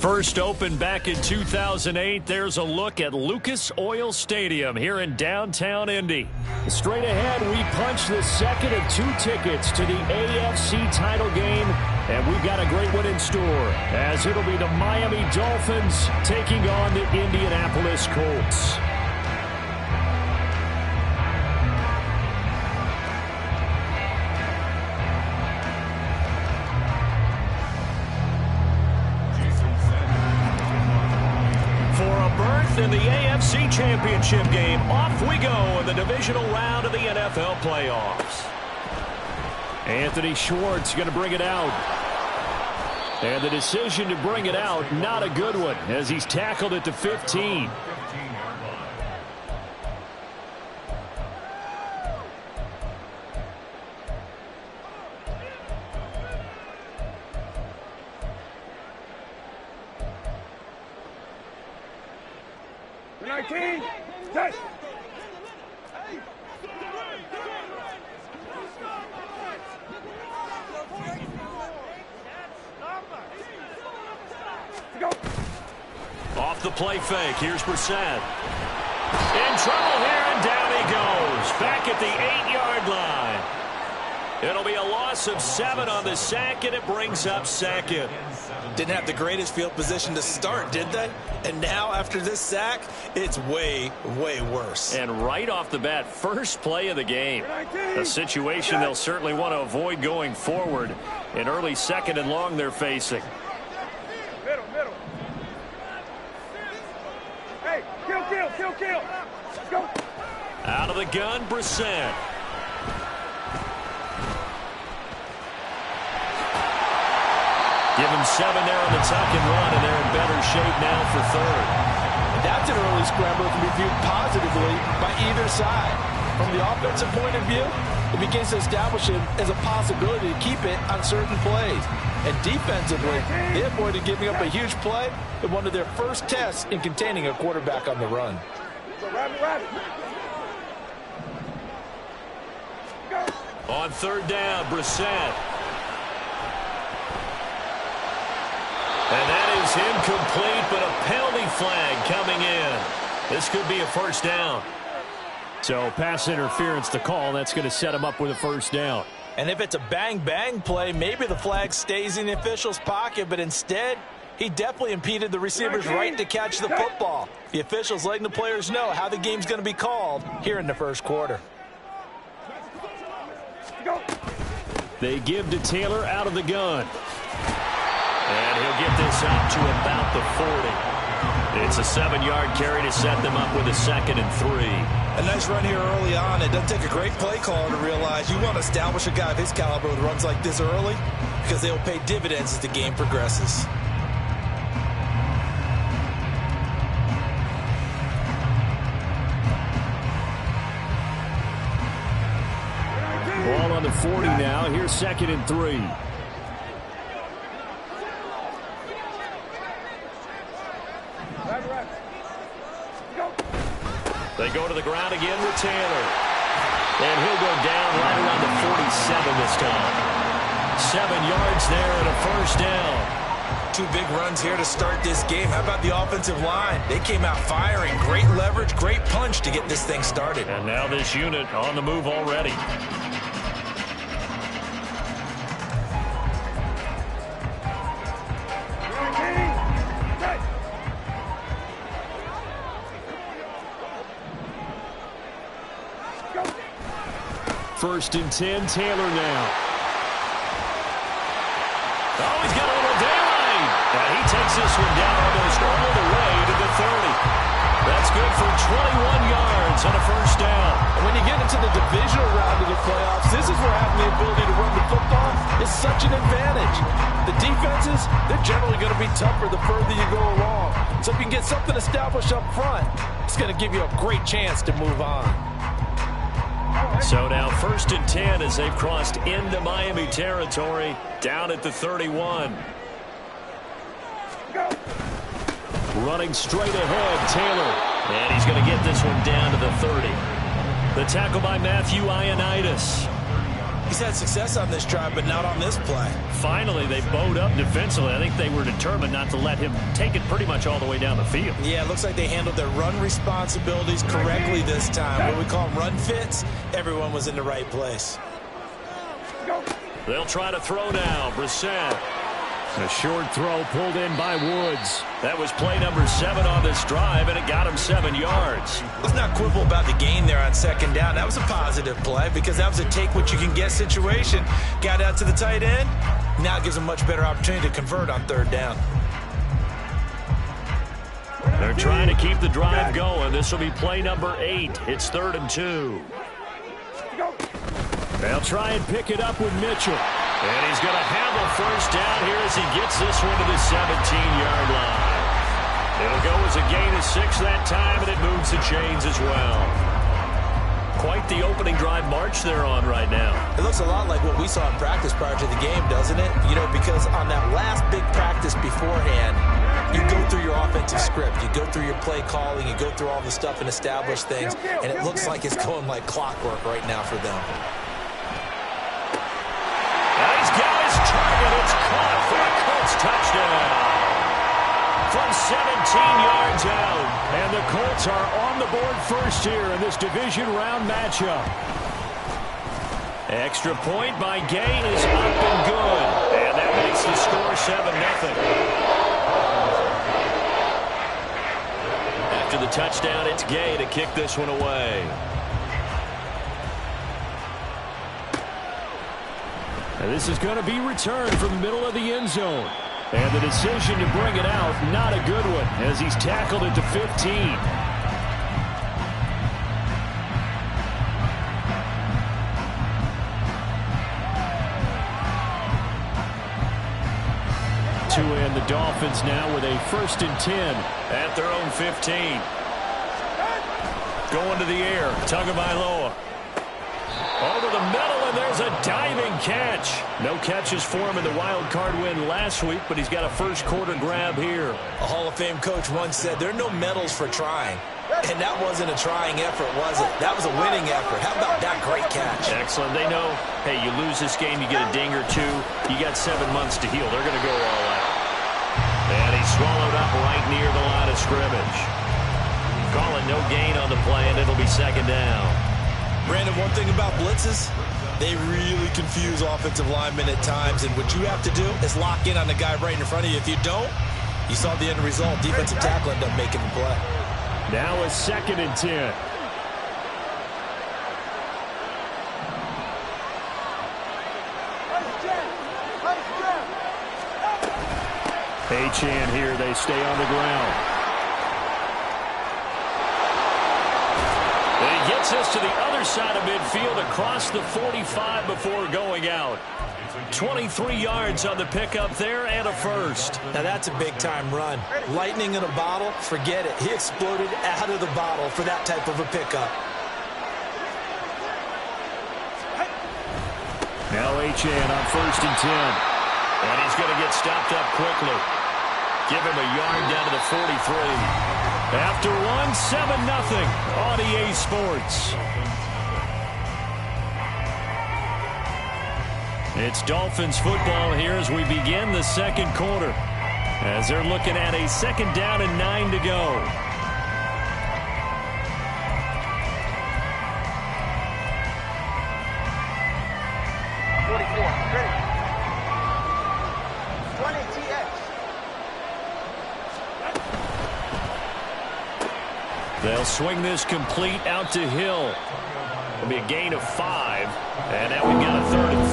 First opened back in 2008, there's a look at Lucas Oil Stadium here in downtown Indy. Straight ahead, we punch the second of 2 tickets to the AFC title game, and we've got a great one in store, as it'll be the Miami Dolphins taking on the Indianapolis Colts. In the AFC Championship game, off we go in the divisional round of the NFL playoffs. Anthony Schwartz going to bring it out. And the decision to bring it out, not a good one, as he's tackled at the 15. Off the play fake, here's Brissett. In trouble here, and down he goes. Back at the 8-yard line. It'll be a loss of 7 on the sack, and it brings up second. Didn't have the greatest field position to start, did they? And now, after this sack, it's way, way worse. And right off the bat, first play of the game. A situation they'll certainly want to avoid going forward. An early second and long they're facing. Middle. Hey, kill. Let's go. Out of the gun, Brissett. Give him 7 there on the tuck and run, and they're in better shape now for third. That's an early scramble that can be viewed positively by either side. From the offensive point of view, it begins to establish it as a possibility to keep it on certain plays. And defensively, they avoided giving up a huge play in one of their first tests in containing a quarterback on the run. On third down, Brissett. And that is incomplete, but a penalty flag coming in. This could be a first down. So pass interference to call. That's going to set him up with a first down. And if it's a bang-bang play, maybe the flag stays in the official's pocket, but instead, he definitely impeded the receiver's right to catch the football. The officials letting the players know how the game's going to be called here in the first quarter. They give to Taylor out of the gun. And he'll get this out to about the 40. It's a 7-yard carry to set them up with a 2nd and 3. A nice run here early on. It doesn't take a great play caller to realize you want to establish a guy of his caliber with runs like this early because they'll pay dividends as the game progresses. Ball on the 40 now. Here's 2nd and 3. They go to the ground again with Taylor. And he'll go down right around the 47 this time. 7 yards there and a first down. 2 big runs here to start this game. How about the offensive line? They came out firing. Great leverage, great punch to get this thing started. And now this unit on the move already. First and 10, Taylor now. Oh, he's got a little daylight. And he takes this one down almost all the way to the 30. That's good for 21 yards on a first down. And when you get into the divisional round of the playoffs, this is where having the ability to run the football is such an advantage. The defenses, they're generally going to be tougher the further you go along. So if you can get something established up front, it's going to give you a great chance to move on. So now 1st and 10 as they've crossed into Miami territory, down at the 31. Running straight ahead, Taylor. And he's going to get this one down to the 30. The tackle by Matthew Ioannidis. He's had success on this drive, but not on this play. Finally, they bowed up defensively. I think they were determined not to let him take it pretty much all the way down the field. Yeah, it looks like they handled their run responsibilities correctly this time. What we call them run fits, everyone was in the right place. They'll try to throw now. Brissett. A short throw pulled in by Woods. That was play number 7 on this drive, and it got him 7 yards. Let's not quibble about the gain there on second down. That was a positive play because that was a take-what-you-can-get situation. Got out to the tight end. Now it gives him a much better opportunity to convert on third down. They're trying to keep the drive going. This will be play number 8. It's 3rd and 2. They'll try and pick it up with Mitchell. And he's going to have a first down here as he gets this one to the 17-yard line. It'll go as a gain of 6 that time, and it moves the chains as well. Quite the opening drive march they're on right now. It looks a lot like what we saw in practice prior to the game, doesn't it? You know, because on that last big practice beforehand, you go through your offensive script. You go through your play calling. You go through all the stuff and establish things. And it looks like it's going like clockwork right now for them. He's got his target. It's caught for a Colts touchdown. From 17 yards out. And the Colts are on the board first here in this division round matchup. Extra point by Gay is up and good. And that makes the score 7-0. After the touchdown, it's Gay to kick this one away. And this is going to be returned from the middle of the end zone. And the decision to bring it out, not a good one, as he's tackled it to 15. And the Dolphins now with a 1st and 10 at their own 15. Going to the air, Tagovailoa. Over the middle, and there's a diving catch. No catches for him in the wild card win last week, but he's got a first quarter grab here. A Hall of Fame coach once said there are no medals for trying. And that wasn't a trying effort, was it? That was a winning effort. How about that great catch? Excellent. They know, hey, you lose this game, you get a ding or 2. You got 7 months to heal. They're going to go all out. And he's swallowed up right near the line of scrimmage. Calling no gain on the play, and it'll be 2nd down. Brandon, one thing about blitzes, they really confuse offensive linemen at times, and what you have to do is lock in on the guy right in front of you. If you don't, you saw the end result. Defensive tackle ended up making the play. Now a 2nd and 10. Achane here, they stay on the ground. And he gets us to the other side of midfield across the 45 before going out. 23 yards on the pickup there and a first. Now that's a big-time run. Lightning in a bottle, forget it. He exploded out of the bottle for that type of a pickup. Now Achane on 1st and 10. And he's going to get stopped up quickly. Give him a yard down to the 43. After one, 7-0 on EA Sports. It's Dolphins football here as we begin the 2nd quarter. As they're looking at a 2nd down and 9 to go. They'll swing this complete out to Hill. It'll be a gain of 5. And now we've got a 3rd and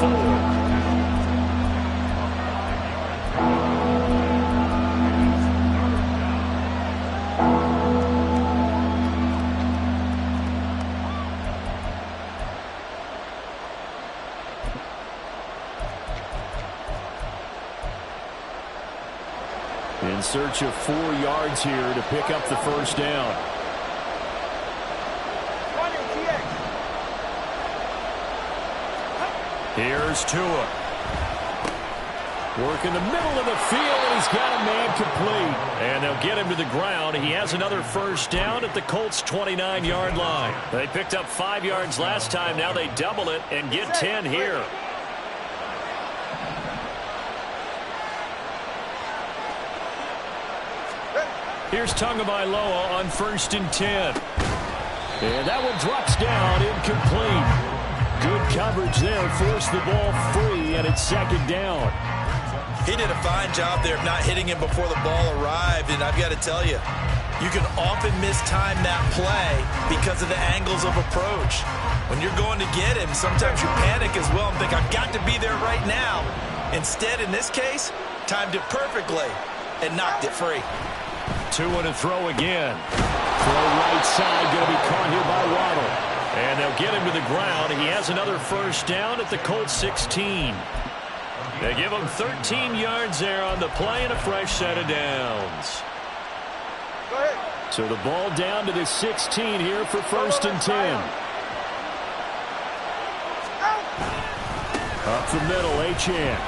4. In search of 4 yards here to pick up the first down. Here's Tua. Work in the middle of the field, and he's got a man incomplete. And they'll get him to the ground. He has another first down at the Colts' 29-yard line. They picked up 5 yards last time. Now they double it and get 10 here. Here's Tagovailoa on 1st and 10. And that one drops down, incomplete. Good coverage there, forced the ball free, and it's 2nd down. He did a fine job there of not hitting him before the ball arrived, and I've got to tell you, you can often mistime that play because of the angles of approach. When you're going to get him, sometimes you panic as well and think, I've got to be there right now. Instead, in this case, timed it perfectly and knocked it free. 2 and a throw again. Throw right side, going to be caught here by Waddle. And they'll get him to the ground. He has another first down at the Colts 16. They give him 13 yards there on the play and a fresh set of downs. Go ahead. So the ball down to the 16 here for 1st and 10. Up the middle, Achane.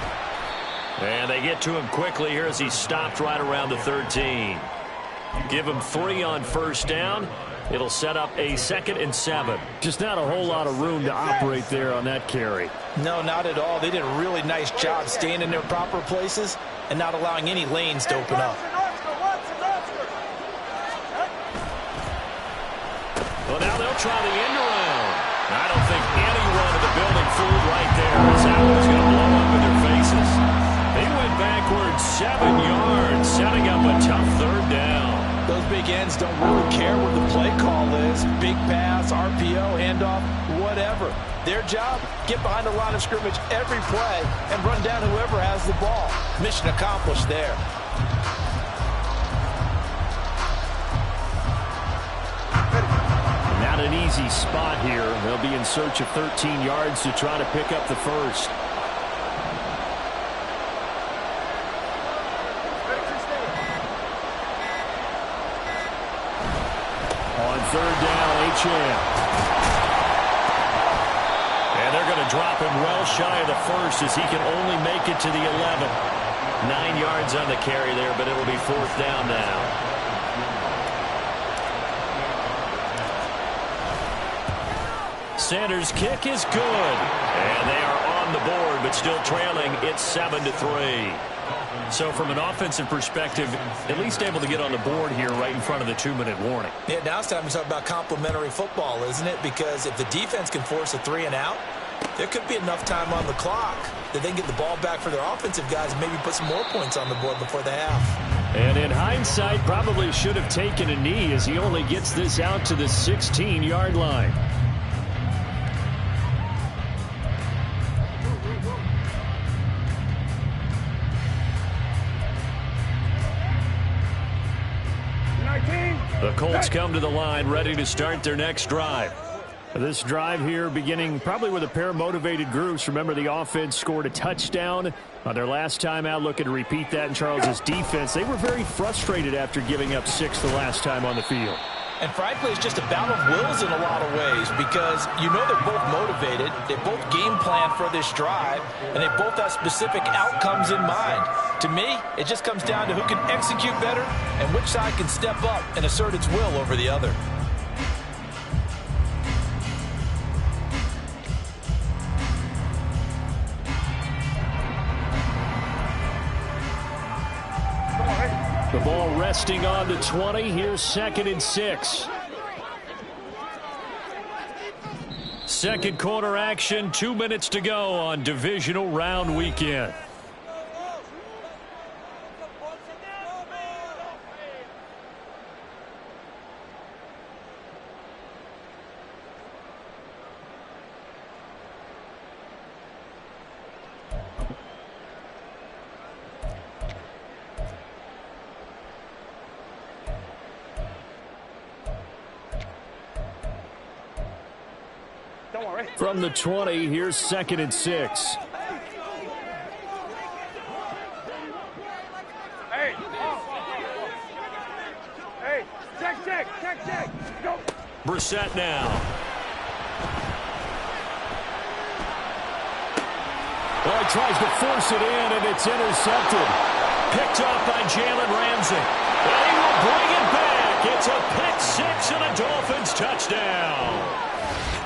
And they get to him quickly here as he stopped right around the 13. Give him 3 on first down. It'll set up a 2nd and 7. Just not a whole lot of room to operate there on that carry. No, not at all. They did a really nice job staying in their proper places and not allowing any lanes to open up. Well, now they'll try the end around. I don't think anyone in the building fooled right there as that one's going to blow up in their faces. They went backwards 7 yards, setting up a tough 3rd down. Those big ends don't really care what the play call is. Big pass, RPO, handoff, whatever. Their job, get behind the line of scrimmage every play and run down whoever has the ball. Mission accomplished there. Not an easy spot here. They'll be in search of 13 yards to try to pick up the first. On 3rd down, Achane. And they're going to drop him well shy of the first as he can only make it to the 11. 9 yards on the carry there, but it'll be 4th down now. Sanders' kick is good. And they are on the board, but still trailing. It's 7-3. So from an offensive perspective, at least able to get on the board here right in front of the 2-minute warning. Yeah, now it's time to talk about complementary football, isn't it? Because if the defense can force a 3 and out, there could be enough time on the clock that they can get the ball back for their offensive guys and maybe put some more points on the board before the half. And in hindsight, probably should have taken a knee as he only gets this out to the 16-yard line. The Colts come to the line ready to start their next drive. This drive here beginning probably with a pair of motivated groups. Remember, the offense scored a touchdown on their last time out. Looking to repeat that in Charles's defense. They were very frustrated after giving up 6 the last time on the field. And frankly, it's just a battle of wills in a lot of ways because you know they're both motivated. They both game plan for this drive, and they both have specific outcomes in mind. To me, it just comes down to who can execute better and which side can step up and assert its will over the other. The ball resting on the 20. Here's 2nd and 6. Second quarter action, 2 minutes to go on divisional round weekend. From the 20, here's 2nd and 6. Hey, check. Go. Brissett now. Well, he tries to force it in, and it's intercepted. picked up by Jalen Ramsey. And he will bring it back. It's a pick six and a Dolphins touchdown.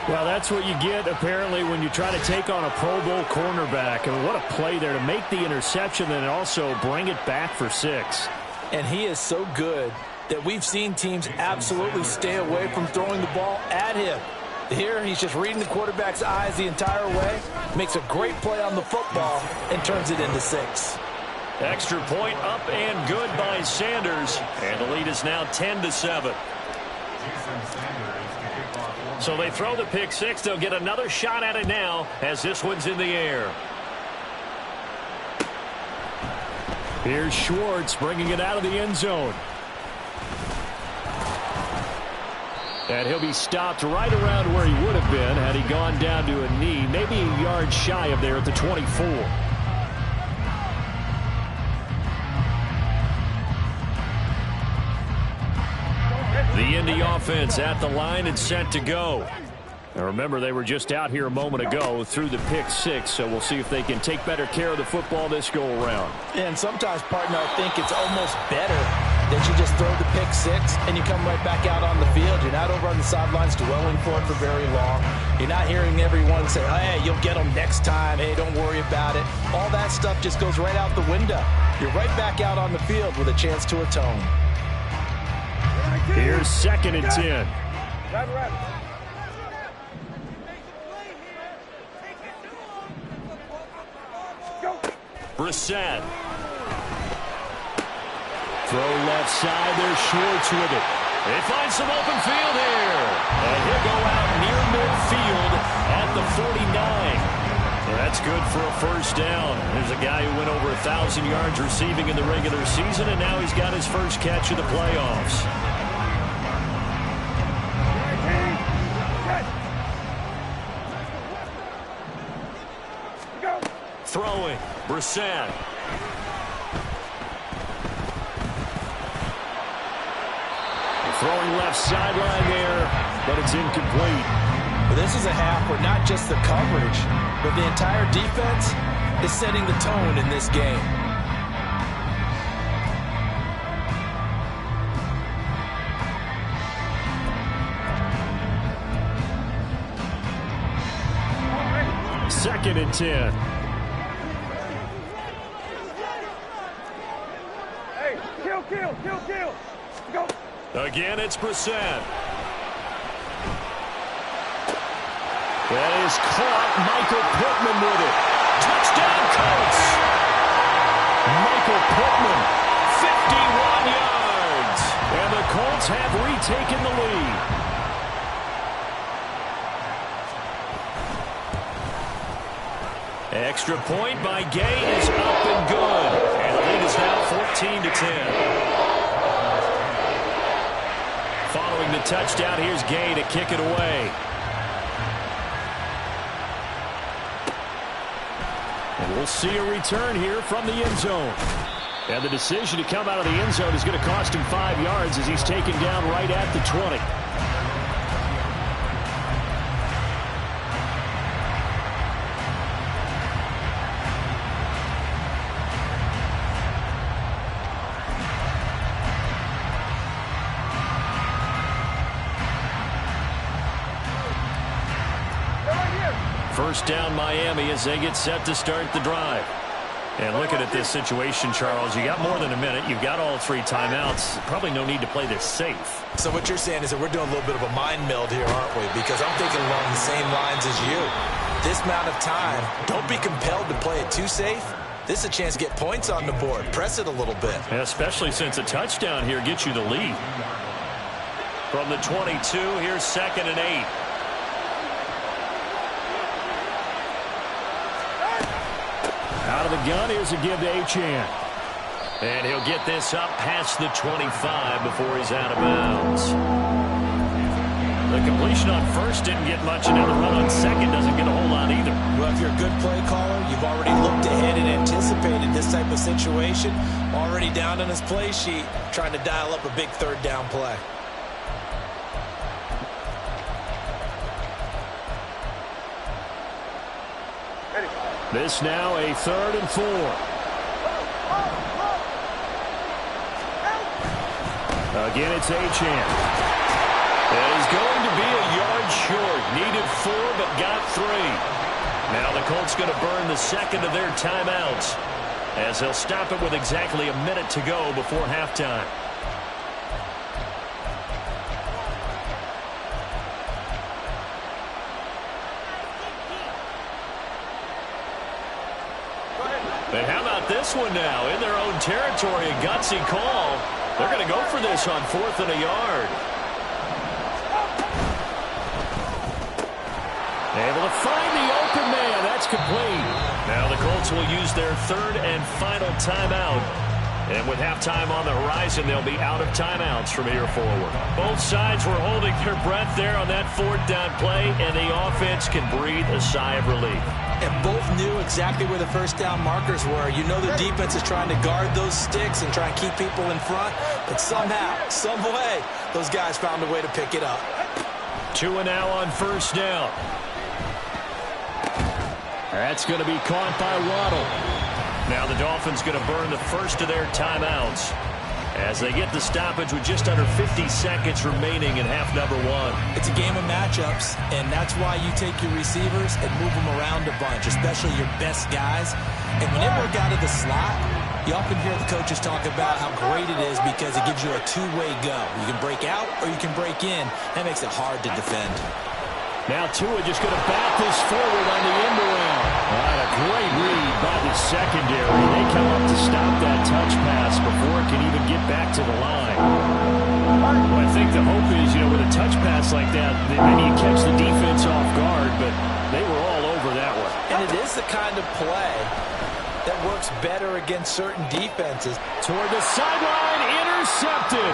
Well, that's what you get, apparently, when you try to take on a Pro Bowl cornerback. I mean, what a play there to make the interception and also bring it back for 6. And he is so good that we've seen teams absolutely stay away from throwing the ball at him. Here, he's just reading the quarterback's eyes the entire way, makes a great play on the football, and turns it into 6. Extra point up and good by Sanders. And the lead is now 10-7. So they throw the pick six. They'll get another shot at it now as this one's in the air. Here's Schwartz bringing it out of the end zone. And he'll be stopped right around where he would have been had he gone down to a knee, maybe a yard shy of there at the 24. The Indy offense at the line and set to go. Now remember, they were just out here a moment ago through the pick six, so we'll see if they can take better care of the football this go-around. And sometimes, partner, I think it's almost better that you just throw the pick six and you come right back out on the field. You're not over on the sidelines dwelling for it for very long. You're not hearing everyone say, hey, you'll get them next time. Hey, don't worry about it. All that stuff just goes right out the window. You're right back out on the field with a chance to atone. Here's 2nd and 10. Brissett. Throw left side. There's Schwartz with it. They find some open field here. And he'll go out near midfield at the 49. So that's good for a first down. There's a guy who went over 1,000 yards receiving in the regular season, and now he's got his first catch of the playoffs. Throwing, Brissett. Throwing left sideline there, but it's incomplete. Well, this is a half where not just the coverage, but the entire defense is setting the tone in this game. Second and 10. Hey, kill. Go. Again, it's Brissett. That is caught. Michael Pittman with it. Touchdown, Colts. Michael Pittman, 51 yards. And the Colts have retaken the lead. Extra point by Gay is up and good. And the lead is now 14-10. Following the touchdown, here's Gay to kick it away. And we'll see a return here from the end zone. And the decision to come out of the end zone is going to cost him 5 yards as he's taken down right at the 20. First down Miami as they get set to start the drive. And looking at this situation, Charles, you got more than a minute. You've got all 3 timeouts. Probably no need to play this safe. So what you're saying is that we're doing a little bit of a mind meld here, aren't we? Because I'm thinking along the same lines as you. This amount of time, don't be compelled to play it too safe. This is a chance to get points on the board. Press it a little bit. Yeah, especially since a touchdown here gets you the lead. From the 22, here's 2nd and 8. Out of the gun, here's a give to Achane. And he'll get this up past the 25 before he's out of bounds. The completion on first didn't get much, and now the run on second doesn't get a whole lot either. Well, if you're a good play caller, you've already looked ahead and anticipated this type of situation. Already down on his play sheet, trying to dial up a big third down play. This now a 3rd and 4. Again, it's Achane. It is going to be a yard short. Needed 4, but got 3. Now the Colts going to burn the second of their timeouts, as they'll stop it with exactly a minute to go before halftime. But how about this one now? In their own territory, a gutsy call. They're going to go for this on 4th and a yard. Able to find the open man. That's complete. Now the Colts will use their 3rd and final timeout. And with halftime on the horizon, they'll be out of timeouts from here forward. Both sides were holding their breath there on that 4th down play, and the offense can breathe a sigh of relief. And both knew exactly where the first down markers were. You know the defense is trying to guard those sticks and try and keep people in front, but somehow, some way, those guys found a way to pick it up. 2 and now on 1st down. That's going to be caught by Waddle. Now the Dolphins going to burn the first of their timeouts as they get the stoppage with just under 50 seconds remaining in half number 1. It's a game of matchups, and that's why you take your receivers and move them around a bunch, especially your best guys. And when they work out of the slot, you often hear the coaches talk about how great it is because it gives you a two-way go. You can break out or you can break in. That makes it hard to defend. Now Tua just going to bat this forward on the end around. A great read by the secondary. They come up to stop that touch pass before it can even get back to the line. Well, I think the hope is, with a touch pass like that, maybe you catch the defense off guard, but they were all over that one. And it is the kind of play that works better against certain defenses. Toward the sideline, intercepted.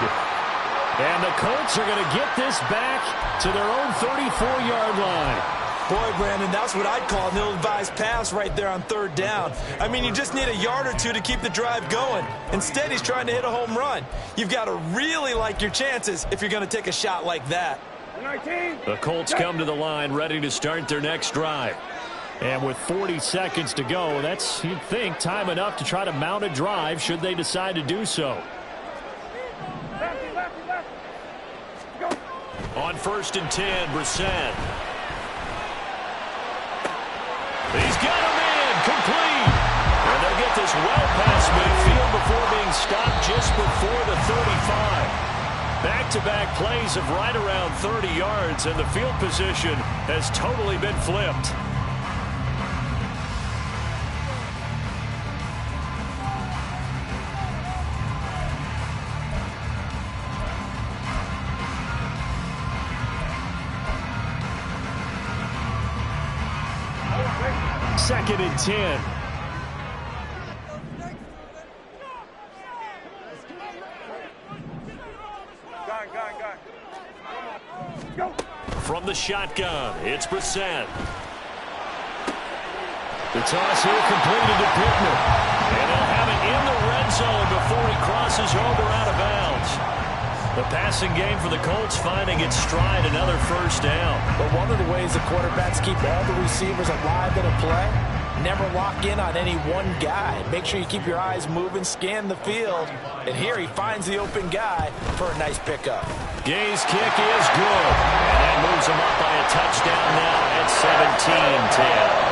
And the Colts are going to get this back to their own 34-yard line. Boy, Brandon, that's what I'd call an ill-advised pass right there on 3rd down. I mean, you just need a yard or 2 to keep the drive going. Instead, he's trying to hit a home run. You've got to really like your chances if you're going to take a shot like that. 19. The Colts come to the line ready to start their next drive. And with 40 seconds to go, that's, you'd think, time enough to try to mount a drive should they decide to do so. On 1st and 10, Brissett. He's got him in, complete. And they'll get this well past midfield before being stopped just before the 35. Back-to-back plays of right around 30 yards, and the field position has totally been flipped. Second and 10. Go. From the shotgun, it's Brissett. The toss here completed to Pittman. And they'll have it in the red zone before he crosses over out of bounds. The passing game for the Colts finding its stride, another 1st down. But one of the ways the quarterbacks keep all the receivers alive in a play, never lock in on any one guy. Make sure you keep your eyes moving, scan the field. And here he finds the open guy for a nice pickup. Gay's kick is good. And that moves him up by a touchdown now at 17-10.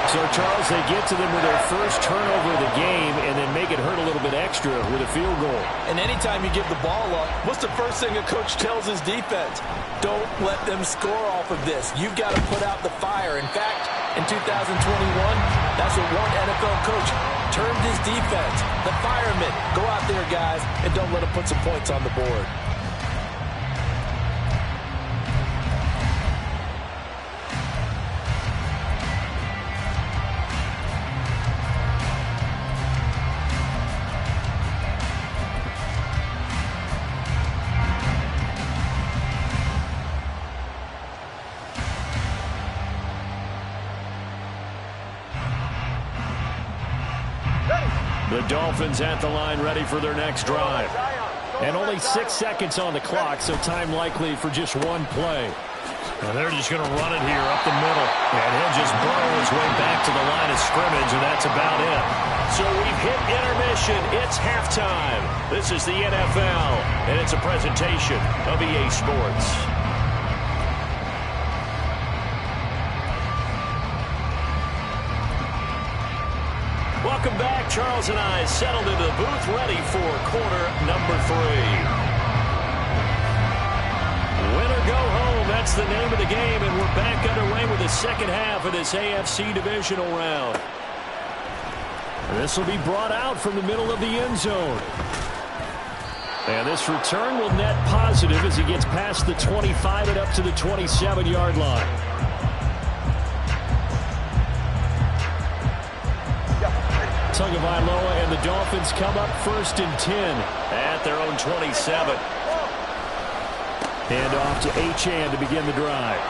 So, Charles, they get to them with their first turnover of the game and then make it hurt a little bit extra with a field goal. And anytime you give the ball up, what's the first thing a coach tells his defense? Don't let them score off of this. You've got to put out the fire. In fact, in 2021, that's what one NFL coach termed his defense. The firemen. Go out there, guys, and don't let them put some points on the board. The Dolphins at the line ready for their next drive. And only 6 seconds on the clock, so time likely for just one play. And they're just going to run it here up the middle. And he'll just burrow his way back to the line of scrimmage, and that's about it. So we've hit intermission. It's halftime. This is the NFL, and it's a presentation of EA Sports. Welcome back. Charles and I settled into the booth, ready for quarter number 3. Win or go home, that's the name of the game, and we're back underway with the second half of this AFC divisional round. This will be brought out from the middle of the end zone. And this return will net positive as he gets past the 25 and up to the 27-yard line. Tagovailoa and the Dolphins come up 1st and 10 at their own 27. Hand off to Achane to begin the drive.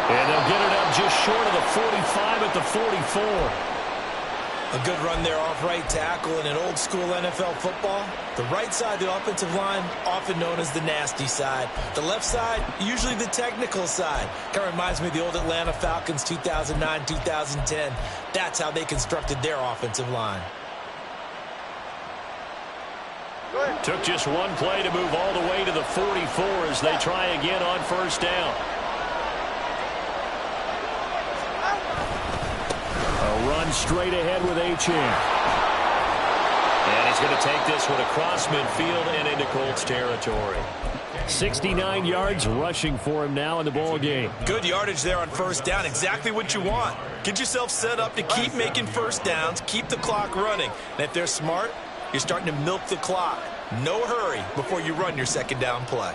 And they'll get it up just short of the 45 at the 44. A good run there off right tackle in an old school NFL football. The right side of the offensive line, often known as the nasty side. The left side, usually the technical side. Kind of reminds me of the old Atlanta Falcons 2009-2010. That's how they constructed their offensive line. Took just one play to move all the way to the 44 as they try again on 1st down. A run straight ahead with Achane. And he's going to take this one across midfield and into Colts territory. 69 yards rushing for him now in the ball game. Good yardage there on 1st down. Exactly what you want. Get yourself set up to keep making 1st downs, keep the clock running. And if they're smart, you're starting to milk the clock. No hurry before you run your 2nd down play.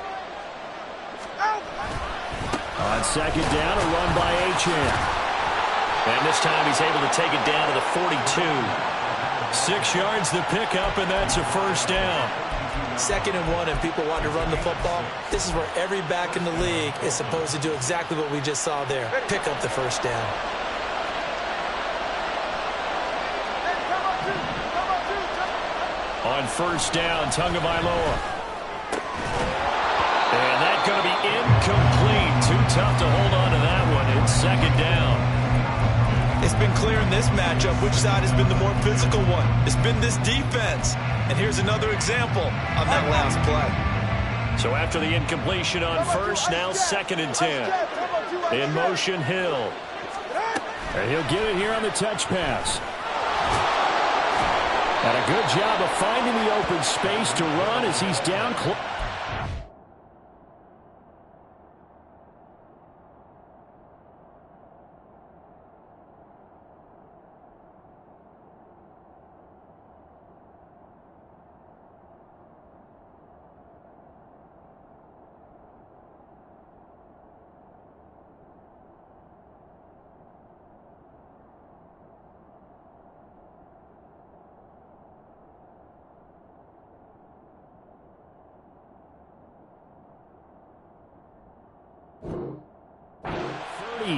On 2nd down, a run by Achane. And this time he's able to take it down to the 42. 6 yards the pickup, and that's a 1st down. 2nd and 1, and people want to run the football. This is where every back in the league is supposed to do exactly what we just saw there. Pick up the 1st down. On 1st down, Tagovailoa. And that's going to be incomplete. Too tough to hold on to that one. It's 2nd down. It's been clear in this matchup which side has been the more physical one. It's been this defense. And here's another example on that last play. So after the incompletion on 1st, now 2nd and 10. In motion, Hill. And he'll get it here on the touch pass. And a good job of finding the open space to run as he's down close.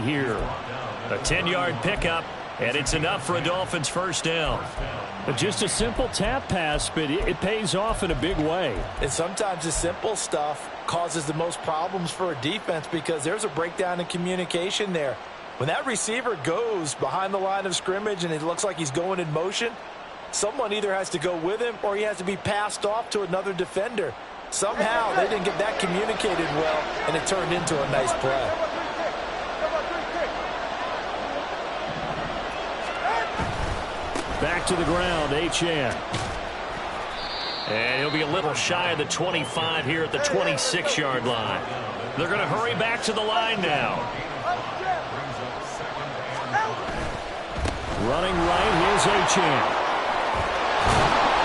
Here, a 10-yard pickup, and it's enough for a Dolphins 1st down. Just a simple tap pass, but it pays off in a big way. And sometimes the simple stuff causes the most problems for a defense because there's a breakdown in communication there. When that receiver goes behind the line of scrimmage and it looks like he's going in motion, someone either has to go with him or he has to be passed off to another defender. Somehow they didn't get that communicated well, and it turned into a nice play. Back to the ground, Achane. And he'll be a little shy of the 25 here at the 26-yard line. They're going to hurry back to the line now. Running right, here's Achane.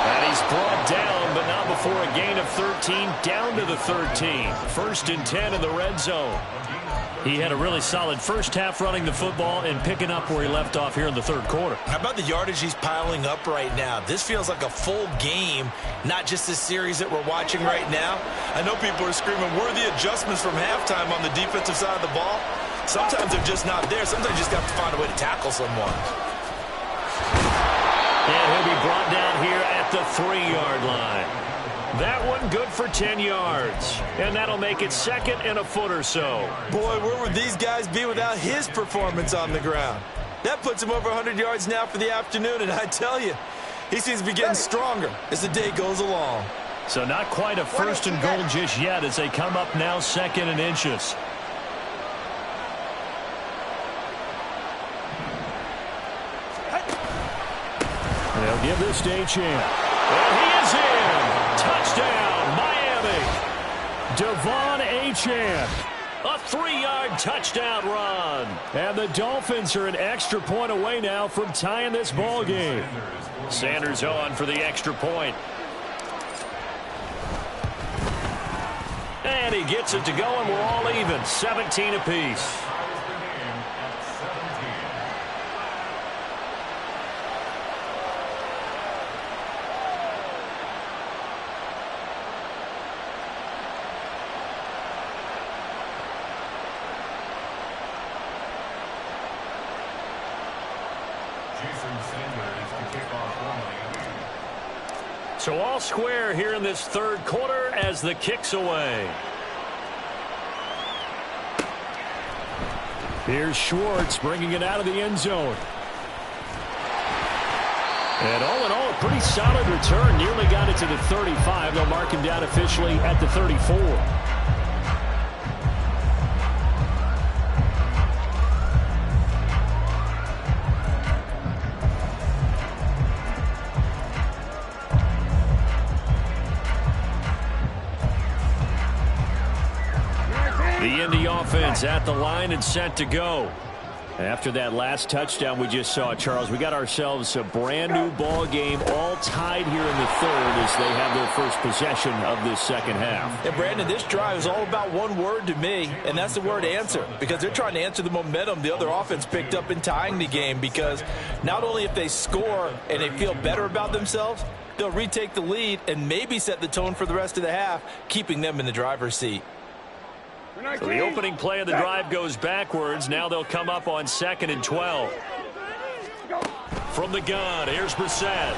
And he's brought down, but not before a gain of 13, down to the 13. 1st and 10 in the red zone. He had a really solid first half running the football and picking up where he left off here in the 3rd quarter. How about the yardage he's piling up right now? This feels like a full game, not just a series that we're watching right now. I know people are screaming, where are the adjustments from halftime on the defensive side of the ball? Sometimes they're just not there. Sometimes you just have to find a way to tackle someone. And he'll be brought down here at the 3-yard line. That one good for 10 yards. And that'll make it 2nd and a foot or so. Boy, where would these guys be without his performance on the ground? That puts him over 100 yards now for the afternoon, and I tell you, he seems to be getting stronger as the day goes along. So not quite a 1st and goal just yet as they come up now 2nd and inches. They'll give this to Achane. And he is in. Touchdown, Miami. Devon Achane. A 3-yard touchdown run. And the Dolphins are an extra point away now from tying this ball game. Sanders on for the extra point. And he gets it to go, and we're all even. 17 apiece. So all square here in this 3rd quarter as the kick's away. Here's Schwartz bringing it out of the end zone. And all in all, a pretty solid return. Nearly got it to the 35. They'll mark him down officially at the 34. The Indy offense at the line and set to go. After that last touchdown we just saw, Charles, we got ourselves a brand new ball game, all tied here in the 3rd as they have their first possession of this 2nd half. And Brandon, this drive is all about one word to me, and that's the word answer, because they're trying to answer the momentum the other offense picked up in tying the game, because not only if they score and they feel better about themselves, they'll retake the lead and maybe set the tone for the rest of the half, keeping them in the driver's seat. So the opening play of the drive goes backwards. Now they'll come up on 2nd and 12. From the gun, here's Brissett.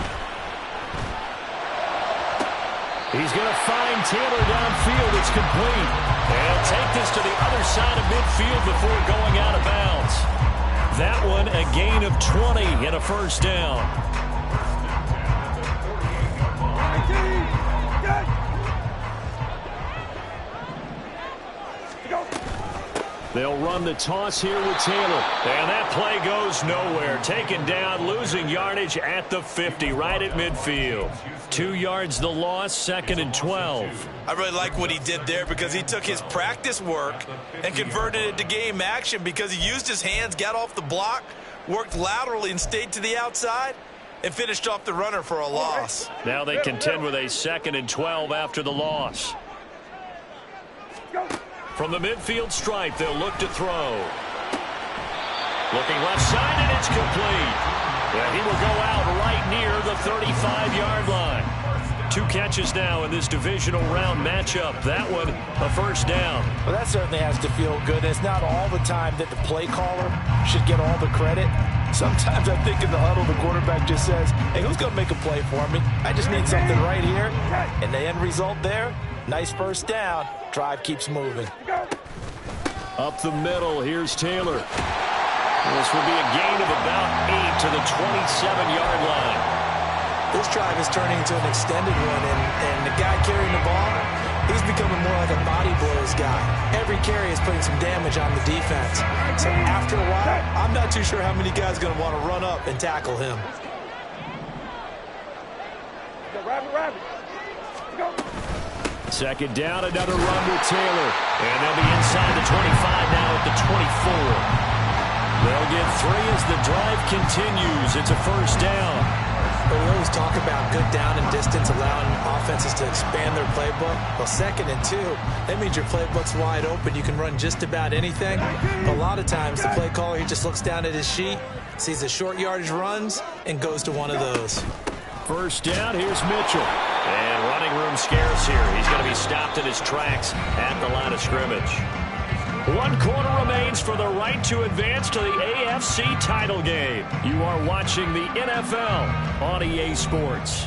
He's going to find Taylor downfield. It's complete. And he'll take this to the other side of midfield before going out of bounds. That one a gain of 20 and a first down. They'll run the toss here with Taylor. And that play goes nowhere. Taken down, losing yardage at the 50, right at midfield. 2 yards the loss, 2nd and 12. I really like what he did there because he took his practice work and converted it to game action because he used his hands, got off the block, worked laterally and stayed to the outside, and finished off the runner for a loss. Now they contend with a 2nd and 12 after the loss. From the midfield stripe, they'll look to throw. Looking left side, and it's complete. Yeah, he will go out right near the 35-yard line. 2 catches now in this divisional round matchup. That one, a first down. Well, that certainly has to feel good. It's not all the time that the play caller should get all the credit. Sometimes I think in the huddle, the quarterback just says, hey, who's going to make a play for me? I just need something right here. And the end result there, nice first down. Drive keeps moving. Up the middle, here's Taylor. This will be a gain of about 8 to the 27-yard line. This drive is turning into an extended one, and the guy carrying the ball, he's becoming more like a body blows guy. Every carry is putting some damage on the defense. So after a while, I'm not too sure how many guys are going to want to run up and tackle him. Rabbit. Go. 2nd down, another run with Taylor. And they'll be inside the 25 now at the 24. They'll get 3 as the drive continues. It's a first down. But we always talk about good down and distance, allowing offenses to expand their playbook. Well, 2nd and 2, that means your playbook's wide open. You can run just about anything. But a lot of times, the play caller, he just looks down at his sheet, sees the short yardage runs, and goes to one of those. First down, here's Mitchell. And running room scarce here. He's going to be stopped in his tracks at the line of scrimmage. 1 quarter remains for the right to advance to the AFC title game. You are watching the NFL on EA Sports.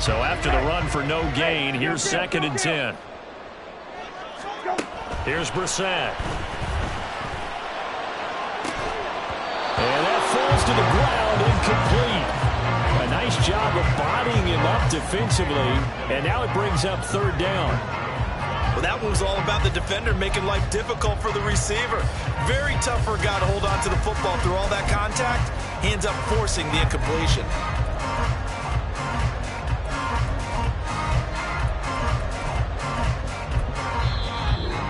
So after the run for no gain, here's 2nd and 10. Here's Brissett. And that falls to the ground, incomplete. A nice job of bodying him up defensively, and now it brings up 3rd down. Well, that one was all about the defender making life difficult for the receiver. Very tough for a guy to hold on to the football through all that contact. He ends up forcing the incompletion.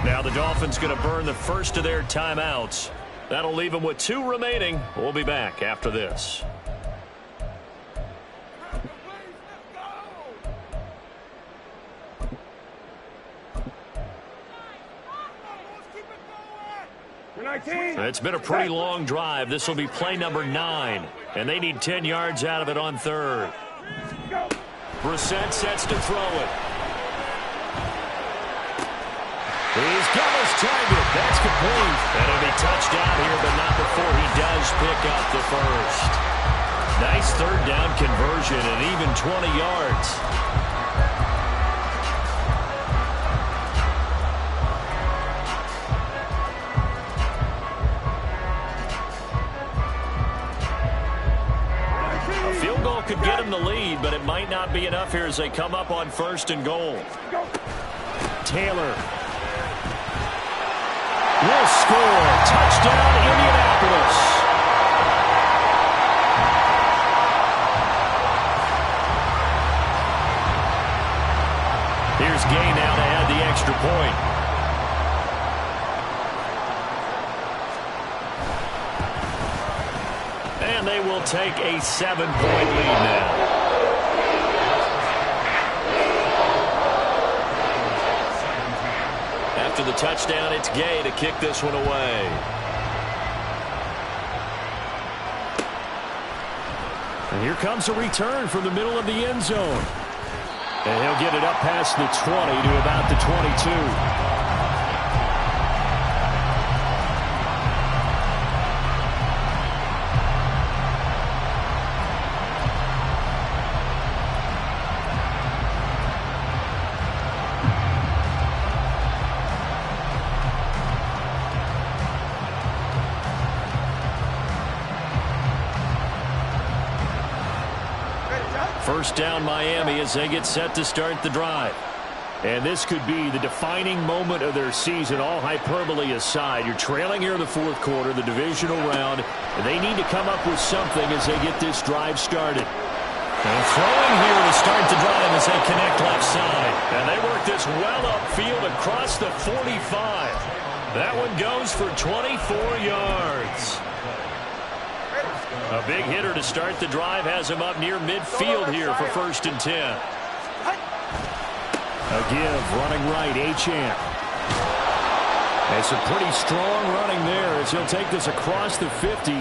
Now the Dolphins going to burn the first of their timeouts. That'll leave them with 2 remaining. We'll be back after this. It's been a pretty long drive. This will be play number 9, and they need 10 yards out of it on 3rd. Brissett sets to throw it. He's got his target. That's complete. And it'll be touchdown here, but not before he does pick up the first. Nice 3rd down conversion and even 20 yards. Could get him the lead, but it might not be enough here as they come up on 1st and goal. Taylor will score. Touchdown, Indianapolis. Here's Gay now to add the extra point. And they will take a 7-point lead now. After the touchdown, it's Gay to kick this one away. And here comes a return from the middle of the end zone. And he'll get it up past the 20 to about the 22. First down Miami as they get set to start the drive. And this could be the defining moment of their season, all hyperbole aside. You're trailing here in the 4th quarter, the divisional round, and they need to come up with something as they get this drive started. And throwing here to start the drive as they connect left side. And they work this well upfield across the 45. That one goes for 24 yards. A big hitter to start the drive has him up near midfield here for 1st and 10. A give, running right, Achane. It's a pretty strong running there as he'll take this across the 50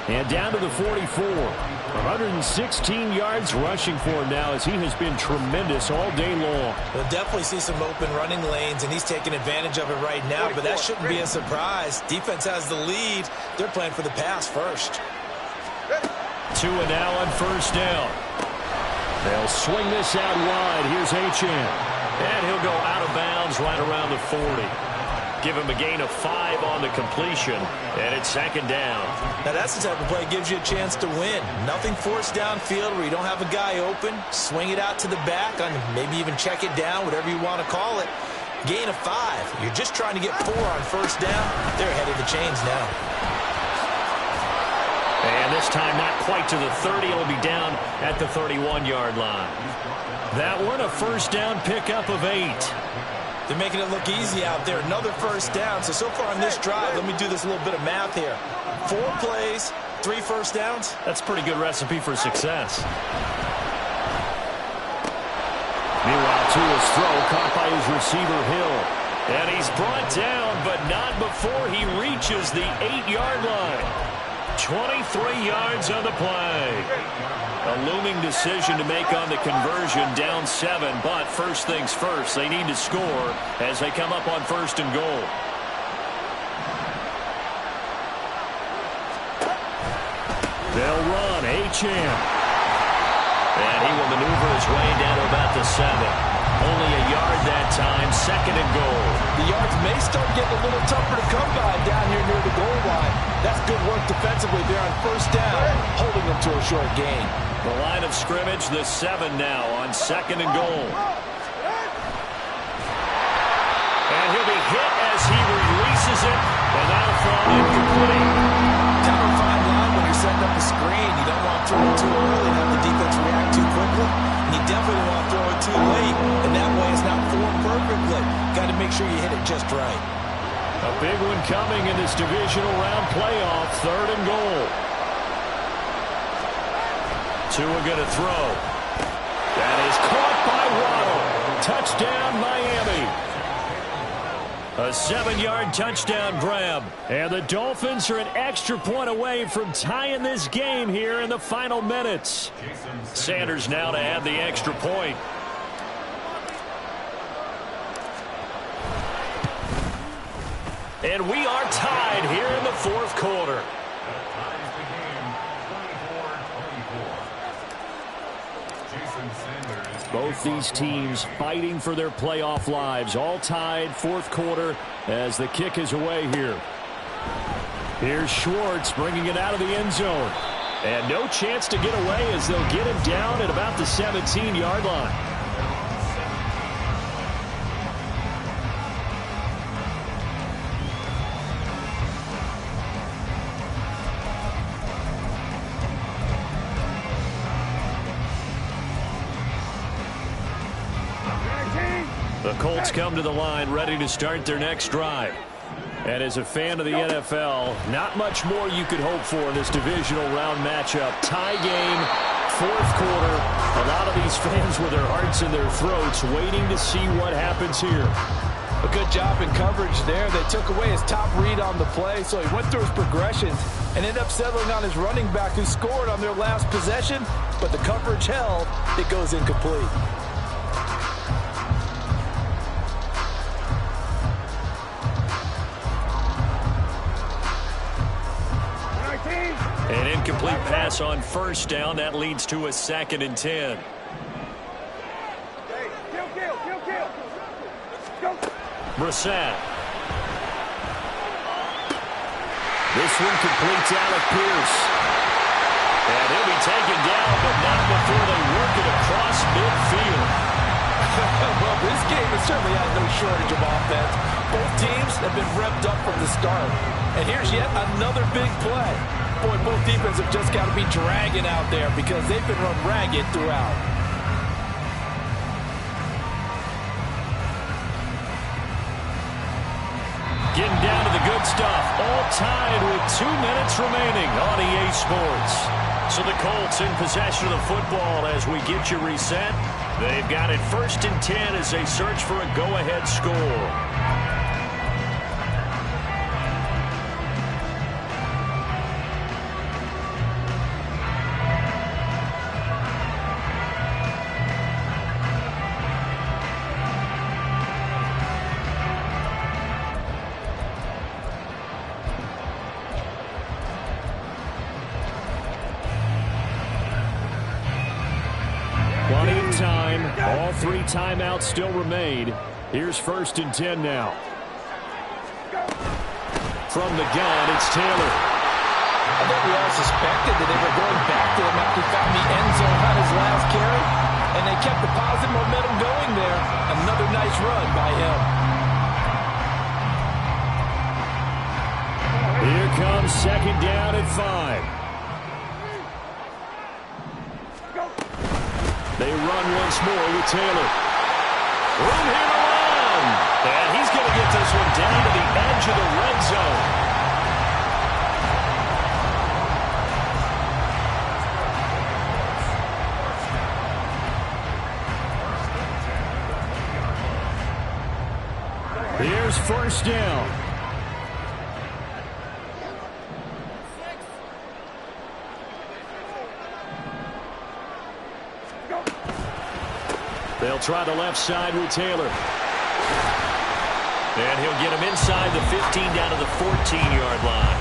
and down to the 44. 116 yards rushing for him now as he has been tremendous all day long. We'll definitely see some open running lanes, and he's taking advantage of it right now, but that shouldn't be a surprise. Defense has the lead. They're playing for the pass first. 2 and now on 1st down. They'll swing this out wide. Here's Achane. And he'll go out of bounds right around the 40. Give him a gain of 5 on the completion, and it's 2nd down. Now that's the type of play that gives you a chance to win. Nothing forced downfield where you don't have a guy open. Swing it out to the back, and maybe even check it down, whatever you want to call it. Gain of 5. You're just trying to get 4 on 1st down. They're ahead of the chains now. And this time not quite to the 30. It'll be down at the 31-yard line. That one a 1st down pickup of 8. They're making it look easy out there. Another 1st down. So far on this drive, let me do this little bit of math here. 4 plays, 3 1st downs. That's a pretty good recipe for success. Meanwhile, Tua's throw caught by his receiver, Hill. And he's brought down, but not before he reaches the 8-yard line. 23 yards on the play. A looming decision to make on the conversion, down 7, but first things first, they need to score as they come up on 1st and goal. They'll run, Achane. And he will maneuver his way down to about the 7. Only a yard that time, 2nd and goal. The yards may start getting a little tougher to come by down here near the goal line. That's good work defensively there on 1st down, holding them to a short gain. The line of scrimmage, the 7 now on 2nd and goal. And he'll be hit as he releases it, and that'll throw incomplete. Kind of a fine line when you're setting up a screen. You don't want to throw it too early and have the defense react too quickly. And you definitely don't want to throw it too late, and that way it's not formed perfectly. Got to make sure you hit it just right. A big one coming in this divisional round playoff, 3rd and goal. Tua going to throw. That is caught by Waddle. Touchdown, Miami. A 7-yard touchdown grab. And the Dolphins are an extra point away from tying this game here in the final minutes. Sanders now to add the extra point. And we are tied here in the 4th quarter. Both these teams fighting for their playoff lives. All tied, 4th quarter as the kick is away here. Here's Schwartz bringing it out of the end zone. And no chance to get away as they'll get him down at about the 17-yard line. The Colts come to the line ready to start their next drive. And as a fan of the NFL, not much more you could hope for in this divisional round matchup. Tie game, 4th quarter. A lot of these fans with their hearts in their throats waiting to see what happens here. A good job in coverage there. They took away his top read on the play, so he went through his progressions and ended up settling on his running back who scored on their last possession, but the coverage held. It goes incomplete. An incomplete pass on 1st down. That leads to a 2nd and 10. Brissett. This one completes Alec Pierce. And he'll be taken down, but not before they work it across midfield. Well, this game has certainly had no shortage of offense. Both teams have been revved up from the start. And here's yet another big play. Boy, both defenses have just got to be dragging out there because they've been run ragged throughout. Getting down to the good stuff. All tied with 2 minutes remaining on EA Sports. So the Colts in possession of the football as we get you reset. They've got it 1st and 10 as they search for a go-ahead score. Plenty of time. All 3 timeouts still remain. Here's 1st and 10 now. From the gun, it's Taylor. I think we all suspected that they were going back to him after he found the end zone on his last carry, and they kept the positive momentum going there. Another nice run by him. Here comes 2nd down at 5. They run once more with Taylor. Room here to run. And he's going to get this one down to the edge of the red zone. Here's 1st down. They'll try the left side with Taylor. And he'll get him inside the 15 down to the 14-yard line.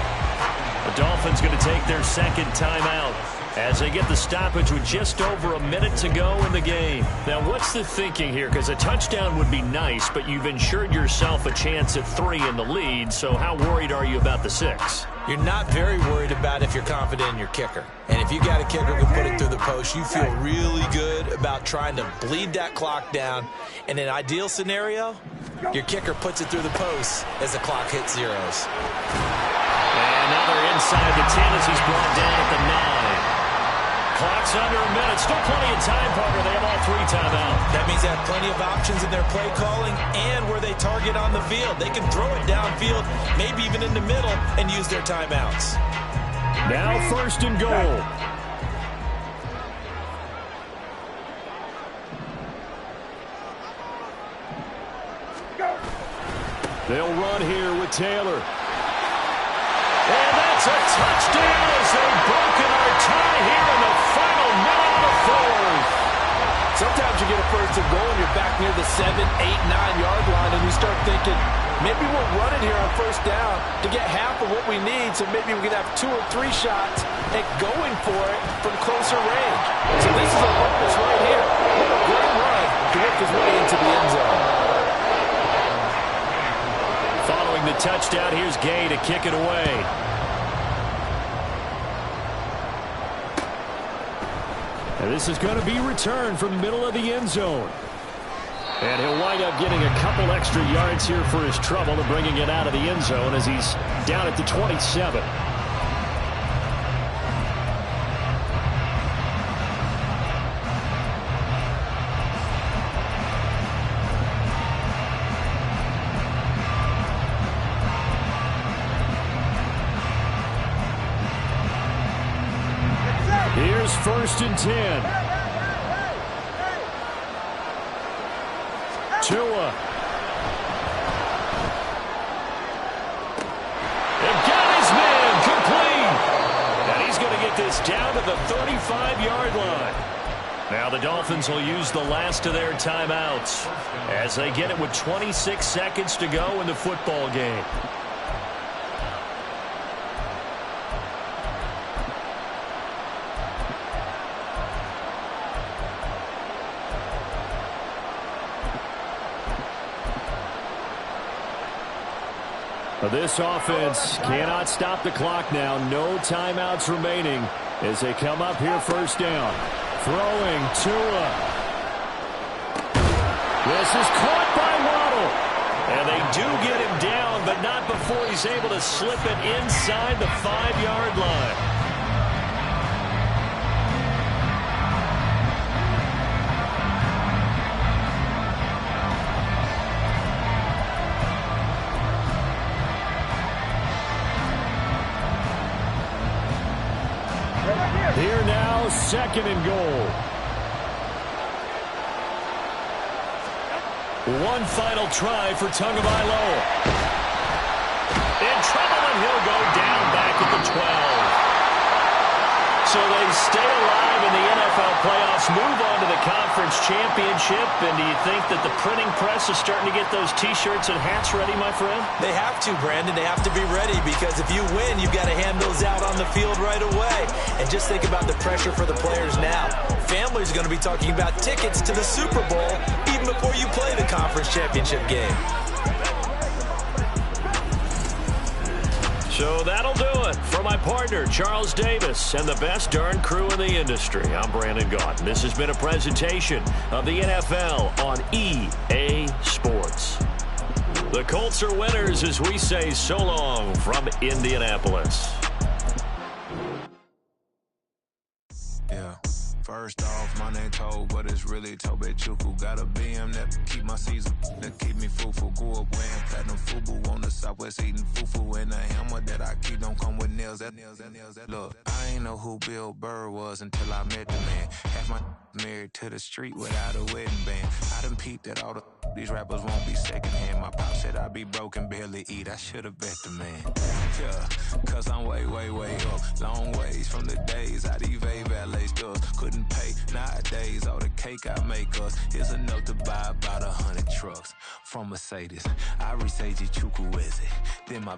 The Dolphins going to take their 2nd timeout. as they get the stoppage with just over a minute to go in the game. Now, what's the thinking here? Because a touchdown would be nice, but you've ensured yourself a chance at 3 in the lead, so how worried are you about the 6? You're not very worried about if you're confident in your kicker. And if you got a kicker who can put it through the post, you feel really good about trying to bleed that clock down. In an ideal scenario, your kicker puts it through the post as the clock hits zeros. And now they're inside the 10 as he's brought down at the 9. Clock's under a minute. Still plenty of time, partner. They have all 3 timeouts. That means they have plenty of options in their play calling and where they target on the field. They can throw it downfield, maybe even in the middle, and use their timeouts. Now 1st and goal. They'll run here with Taylor. And that's a touchdown as they've broken our tie here in the final minute of the 4th. Sometimes you get a 1st and goal and you're back near the 7, 8, 9-yard line, and you start thinking, maybe we'll run it here on 1st down to get half of what we need, so maybe we can have 2 or 3 shots at going for it from closer range. So this is a bonus right here. What a great run to work his way into the end zone. Following the touchdown, here's Gay to kick it away. And this is going to be returned from the middle of the end zone. And he'll wind up getting a couple extra yards here for his trouble and bringing it out of the end zone as he's down at the 27. Here's 1st and 10. Tua. They've got his man complete. And he's going to get this down to the 35-yard line. Now the Dolphins will use the last of their timeouts as they get it with 26 seconds to go in the football game. This offense cannot stop the clock now. No timeouts remaining as they come up here 1st down. Throwing Tua. This is caught by Waddle. And they do get him down, but not before he's able to slip it inside the 5-yard line. Here now, 2nd and goal. One final try for Tagovailoa. In trouble, and he'll go down back at the 12. So they stay alive in the NFL playoffs, move on to the conference championship. And do you think that the printing press is starting to get those T-shirts and hats ready, my friend? They have to, Brandon. They have to be ready because if you win, you've got to hand those out on the field right away. And just think about the pressure for the players now. Families are going to be talking about tickets to the Super Bowl even before you play the conference championship game. So that'll do it. For my partner, Charles Davis, and the best darn crew in the industry, I'm Brandon Gaudin. This has been a presentation of the NFL on EA Sports. The Colts are winners as we say so long from Indianapolis. Yeah. First off, my name Toad, but it's really Tobe Chuku. Got a BM that keep my season, that keep me fufu. Grew up wearing platinum fubu on the Southwest eating fufu. And a hammer that I keep don't come with nails. Look, I ain't know who Bill Burr was until I met the man. Half my married to the street without a wedding band. I done peeped that all these rappers won't be secondhand. My pop said I'd be broke and barely eat. I should've bet the man. Yeah, cause I'm way, way, way up. Long ways from the days I these valet stores couldn't pay. Nowadays, all the cake I make us is enough to buy about 100 trucks from Mercedes. I reach Chukwueze. Then my